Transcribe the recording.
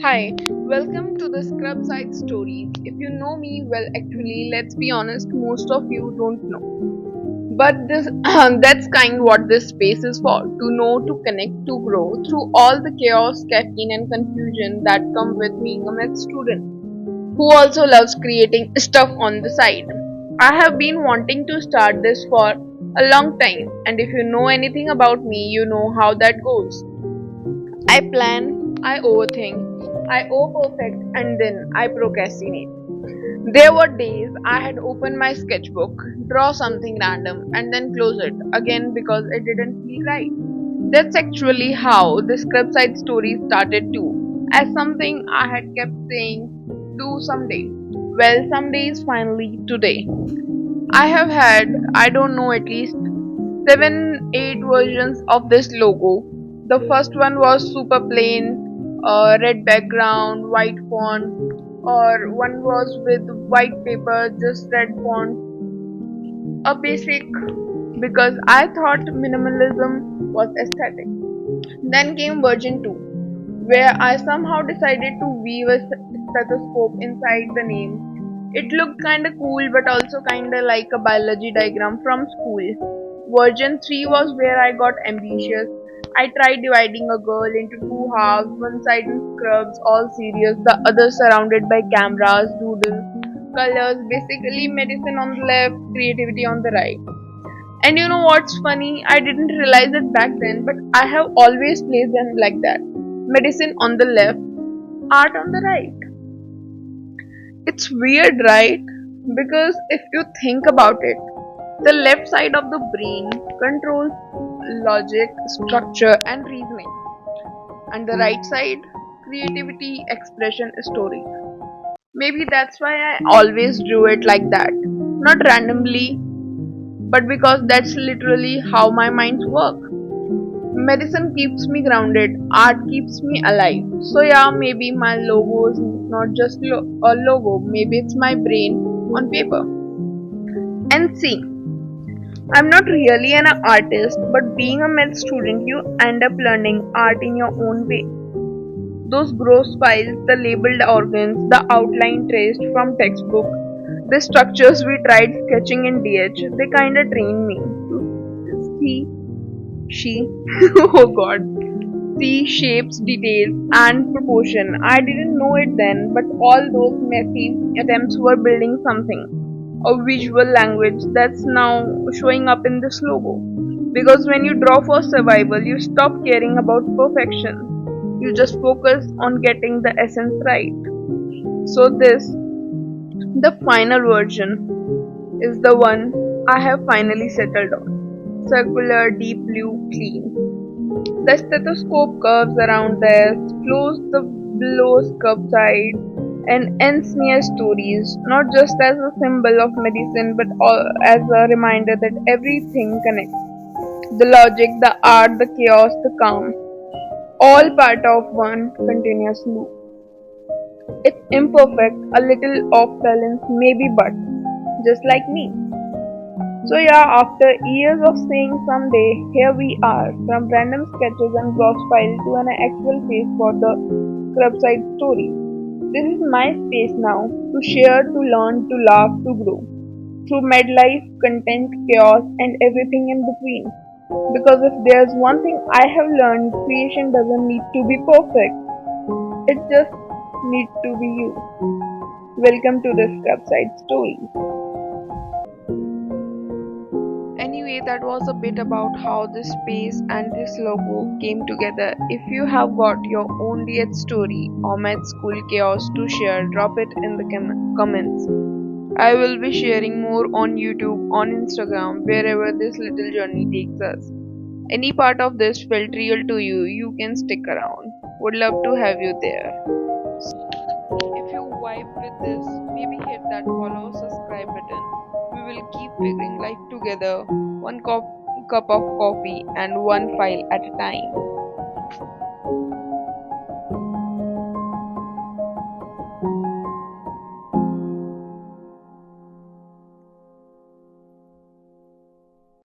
Hi, welcome to the Scrubside Stories. If you know me, well, actually, let's be honest, most of you don't know. But this that's kind what this space is for to know, to connect, to grow through all the chaos, caffeine, and confusion that come with being a med student who also loves creating stuff on the side. I have been wanting to start this for a long time, and if you know anything about me, you know how that goes. I plan, I overthink, I overperfect, and then I procrastinate. There were days I had opened my sketchbook, draw something random, and then close it again because it didn't feel right. That's actually how the Scrubside story started too, as something I had kept saying, do someday. Well, someday is finally today. I have had, I don't know, at least 7, 8 versions of this logo. The first one was super plain, red background, white font, or one was with white paper, just red font, a basic because I thought minimalism was aesthetic. Then came version 2, where I somehow decided to weave a stethoscope inside the name. It looked kinda cool but also kinda like a biology diagram from school. Version 3 was where I got ambitious. I tried dividing a girl into two halves, one side in scrubs, all serious, the other surrounded by cameras, doodles, colors, basically medicine on the left, creativity on the right. And you know what's funny? I didn't realize it back then, but I have always placed them like that. Medicine on the left, art on the right. It's weird, right? Because if you think about it, the left side of the brain controls logic, structure, and reasoning, and the right side, creativity, expression, story. Maybe that's why I always drew it like that. Not randomly, but because that's literally how my minds work. Medicine keeps me grounded, art keeps me alive. So, yeah, maybe my logo is not just a logo, maybe it's my brain on paper. And see, I'm not really an artist, but being a med student, you end up learning art in your own way. Those gross files, the labeled organs, the outline traced from textbook, the structures we tried sketching in DH, they kinda trained me to see, she, oh god, see shapes, details, and proportion. I didn't know it then, but all those messy attempts were building something, a visual language that's now showing up in this logo. Because when you draw for survival, you stop caring about perfection. You just focus on getting the essence right. So, the final version, is the one I have finally settled on. Circular, deep blue, clean. The stethoscope curves around this, flows the below Scrubside, and ends near stories, not just as a symbol of medicine but as a reminder that everything connects. The logic, the art, the chaos, the calm, all part of one continuous loop. It's imperfect, a little off balance, maybe, but just like me. So yeah, after years of saying someday, here we are, from random sketches and gross file to an actual face for the Scrubside story. This is my space now, to share, to learn, to laugh, to grow. Through medlife, content, chaos, and everything in between. Because if there's one thing I have learned, creation doesn't need to be perfect. It just needs to be you. Welcome to the Scrubside story. Anyway, that was a bit about how this space and this logo came together. If you have got your own DH story or med school chaos to share, drop it in the comments. I will be sharing more on YouTube, on Instagram, wherever this little journey takes us. Any part of this felt real to you, you can stick around. Would love to have you there. If you vibe with this, maybe hit that follow, subscribe button. We will keep figuring life together, one cup of coffee and one file at a time.